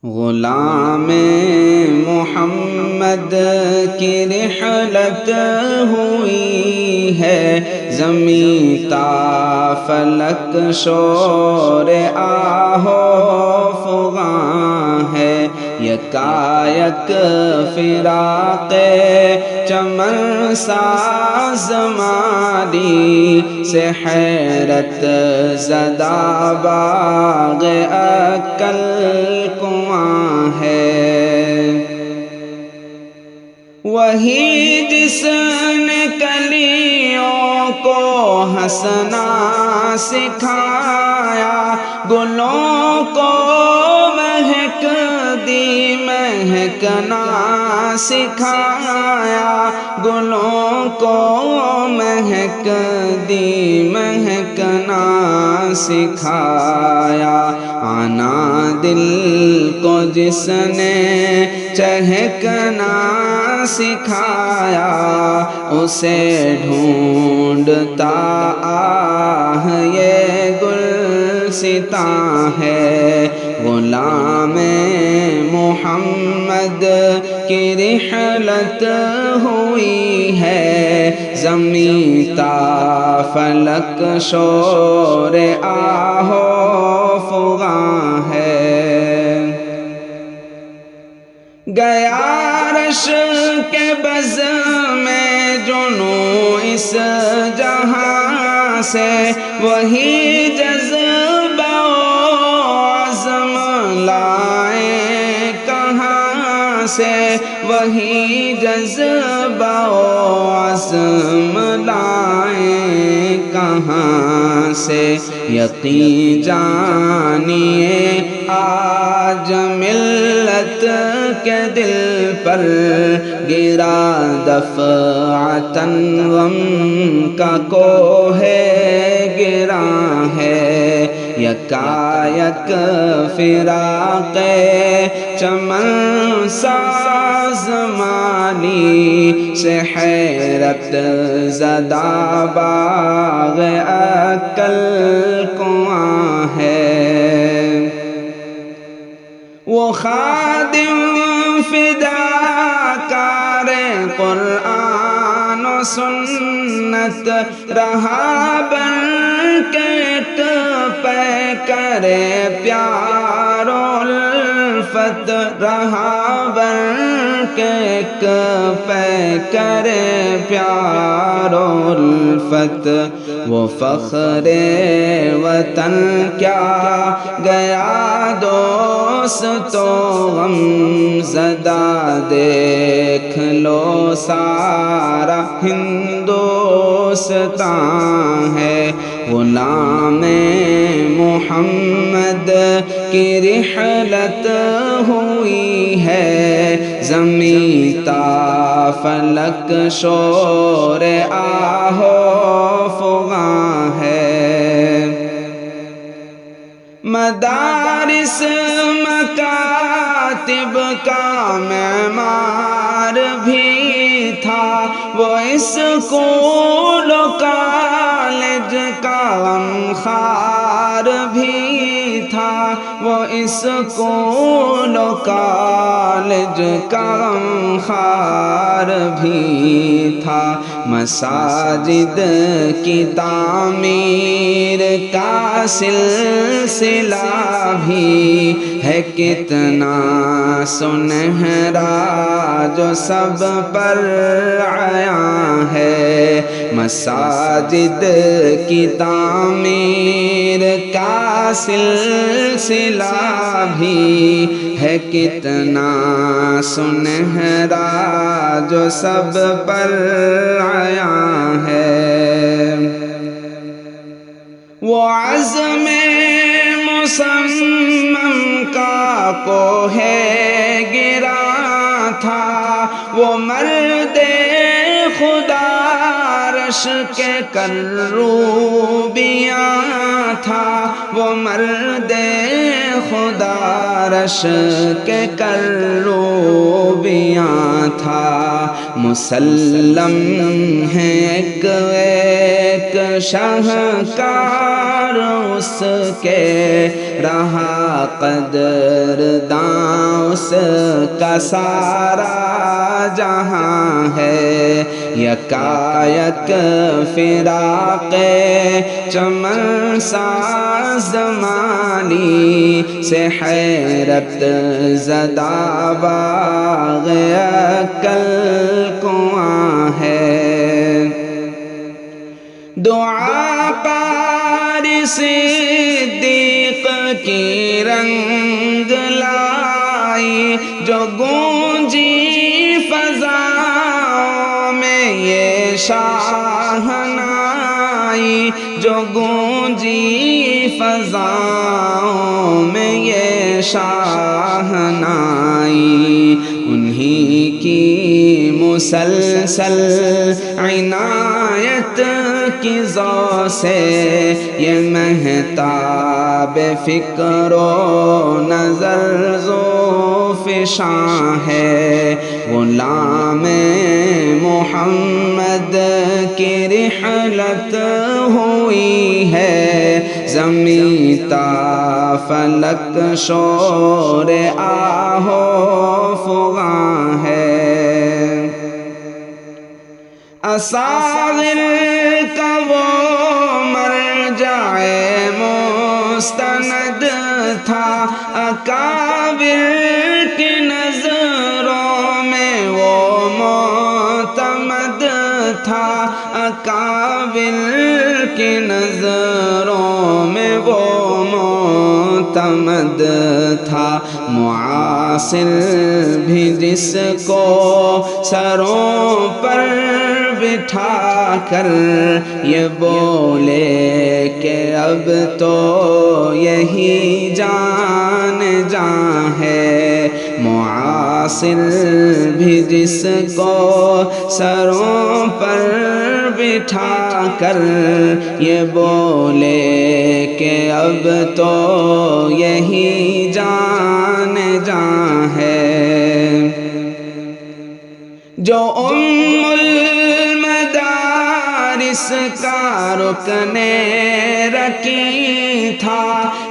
غلام محمد کی رحلت ہوئی ہے، زمیں تا فلک شور آہو فغاں ہے، یکایک فراق چمن ساز ماری سے حیرت زدہ باغ عقل کنواں ہے۔ وہی جس نے کلیوں کو ہنسنا سکھایا، گلوں کو مہک دی مہکنا سکھایا، گلوں کو مہک دی مہکنا سکھایا، آنا دل کو جس نے چہکنا سکھایا، اسے ڈھونڈتا آہ یہ گلستاں ہے۔ غلام محمد کی رحلت ہوئی ہے، زمیں تا فلک شور آہو فغاں ہے۔ گیا عرش کے بز میں جنوں اس جہاں سے، وہی جذبہ و عزم لائے کہاں سے، وہی جذبہ و عزم لائے کہاں سے، یقین جانیے آج ملت کے دل پر گرا دفعتاً غم کا کوہ گراں ہے، یکایک فراق چمن ساز مانی سے حیرت زدہ باغ عقل کنواں ہے۔ وہ خادم فداکار قرآن و سنت رہا بن کے ایک پیکر پیار و الفت، رہا بن کے ایک پیکر پیار و الفت، وہ فخر وطن کیا گیا دوست و غم زدہ، دیکھ لو سارا ہندوستان ہے۔ غلام محمد کی رحلت ہوئی ہے، زمیں تا فلک شور آہو فغاں ہے۔ مدارس مکاتب کا معمار بھی تھا، وہ اسکول و کالج کا غمخوار بھی تھا، وہ اسکول و کالج کا غمخوار بھی تھا، مساجد کی تعمیر کا سلسلہ بھی ہے کتنا سنہرا جو سب پر عیاں ہے، مساجد کی تعمیر کا سلسلہ بھی ہے کتنا سنہرا جو سب پر عیاں ہے۔ وہ عزم مصمم کا کوہ گرا تھا، وہ مرد خدا عرش کے کروبیاں تھا، وہ مرد خدا رش کے کروبیاں تھا، مسلم ہے ایک شاہکار اس کے رہا قدرداں اس کا سارا جہاں ہے، یکایک فراق چمن ساز زمانی سے حیرت زدہ باغ عقل کنواں ہے، دعا پاری صدیق کی رنگ لائی، جو گونجی فضاؤں میں یہ شاہنائی، جو گونجی فضاؤں میں یہ شاہنائی، انہی کی مسلسل عنایت کی ضو سے یہ مہتاب فکر و نظر ذوفشاں ہے، غلام محمد کی رحلت ہوئی ہے، زمین تا فلک شور آہو فغاں ہے، اصاغر کا وہ مرجع مستند تھا، اکابر کی نظروں میں وہ معتمد تھا، اکابر کی نظروں میں وہ معتمد تھا، معاصر بھی جس کو سروں پر بٹھا کر یہ بولے کہ اب تو یہی جان جان ہے، معاصر بھی جس کو سروں پر بٹھا کر یہ بولے کہ اب تو یہی جان جان ہے، جو المدارس کا رکن رکی تھا،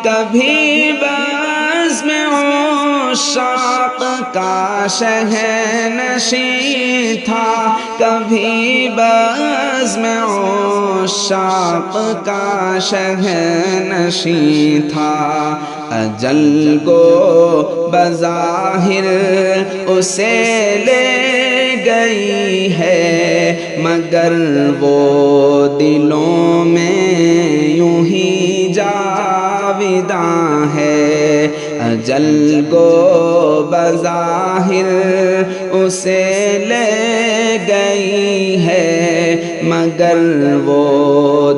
کبھی بزم عشاق کا شہنشیں تھا، کبھی بزم عشاق کا شہنشیں تھا، اجل گو بظاہر اسے لے گئی ہے، مگر وہ دلوں میں یوں ہی جاویداں ہے، اجل گو بظاہر اسے لے گئی ہے، مگر وہ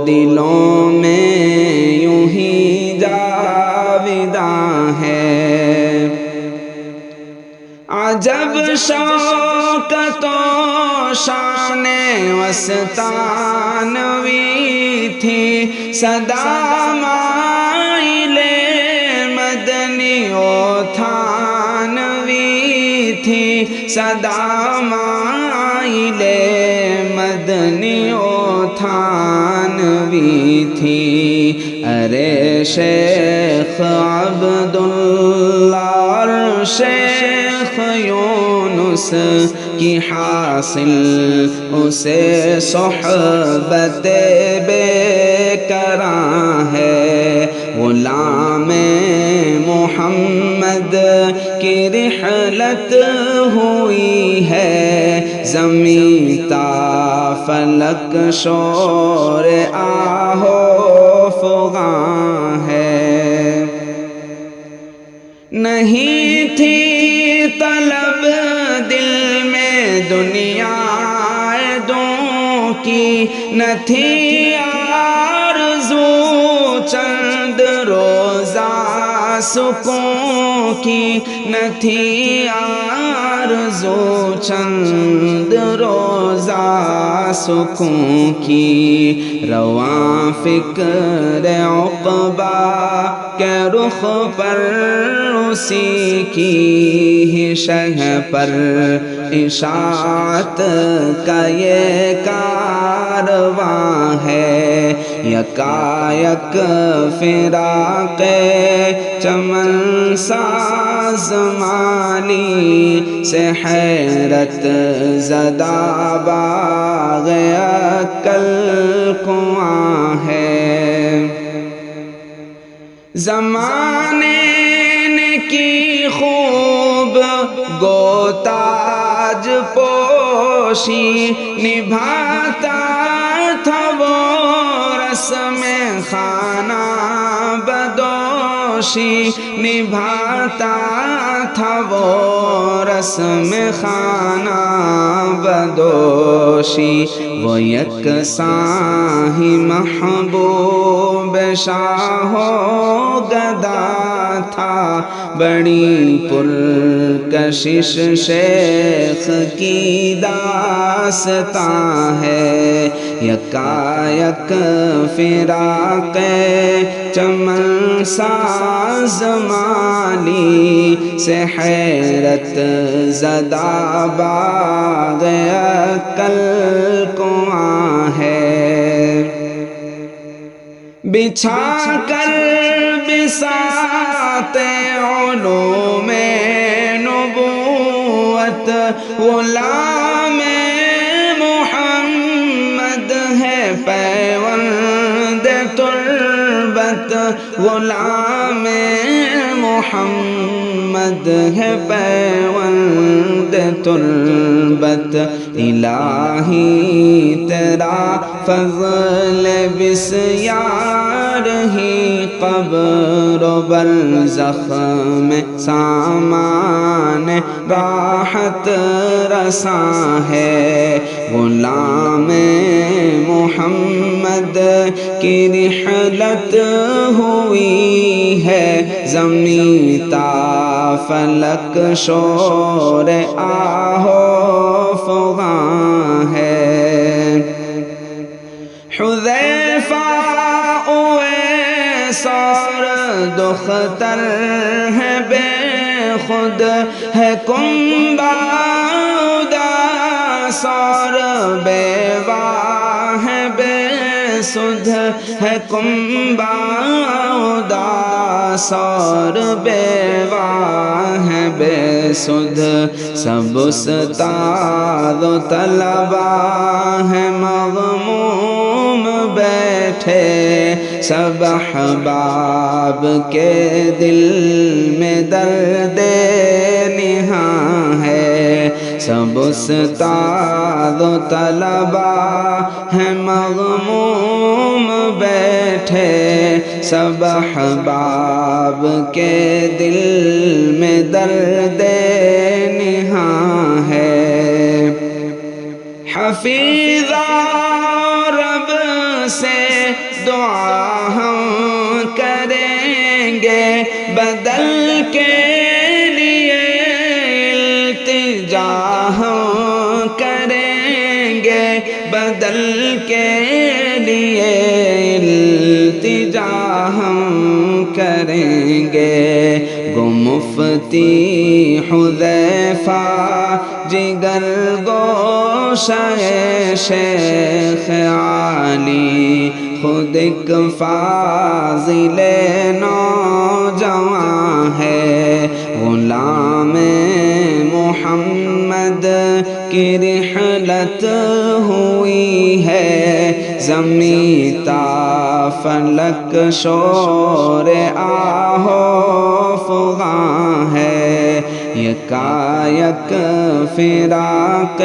دلوں میں یوں ہی جاویداں ہے، عجب شوکت و شان وسطانوی تھی، صدا مائل مدنی و تھانوی تھی، صدا مائل مدنی و تھانوی تھی، ارے شیخ عبداللہ اور شیخ یونس کی حاصل اسے صحبت بے کراں ہے، غلام محمد کی رحلت ہوئی ہے، زمین تا فلک شور آہو فغاں ہے، نہیں تھی طلب دل میں دنیا دوں کی، نہ تھی آرزو چند روزہ سکون کی، نہ تھی آرزو چند روزہ سکون کی، رواں فکر عقبہ کے رخ پر اسی کی ہی شہ پر اشاعت کا یہ کارواں ہے یکایک فراق چمن ساز مالی سے حیرت زدہ باغ عقل کنواں ہے زمانے نے کی خوب گوتاج پوشی نبھاتا تھا وہ رسم خانہ بدوشی نبھاتا تھا وہ رسم خانہ بدوشی وہ یکساں ہی محبوب شاہ و گدا تھا بڑی پرکشش شیخ کی داستاں ہے یکایک فراق چمن ساز مالی سے حیرت زدہ باغ عقل کنواں ہے بچھا کر بساط علوم نبوت غلام محمد ہے پیوند تربت غلام محمد ہے پیوند تربت الہی تیرا فضل بسیار ہی قبر و برزخ میں سامان راحت رساں ہے غلام محمد کی رحلت ہوئی ہے زمین تا فلک شور آہو فغاں ہے حذیفہ اویس اور دختر ہے بے خود ہے کنبہ اداس اور بیوہ ہے بے سدھ ہے کنبہ اداس اور بیوہ ہے بے سدھ سب استاد و طلبہ ہے مغموم بیٹھے سب احباب کے دل میں درد نہاں ہے سب استاد و طلبہ ہے مغموم بیٹھے سب احباب کے دل میں درد نہاں ہے حفیظہ رب سے دعا ہم کریں گے بدل کے لیے التجا ہم کریں گے بدل کے لیے التجا ہم کریں گے گو مفتی حذیفہ جگر گوشہ شیخ عالی خود ایک فاضل نوجوان ہے غلام محمد کی رحلت ہوئی ہے زمین تا فلک شور آہو فغاں ہے یکایک فراق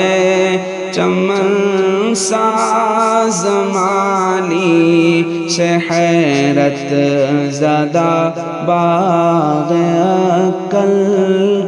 چمن ساز مالی سے حیرت زدہ باغ عقل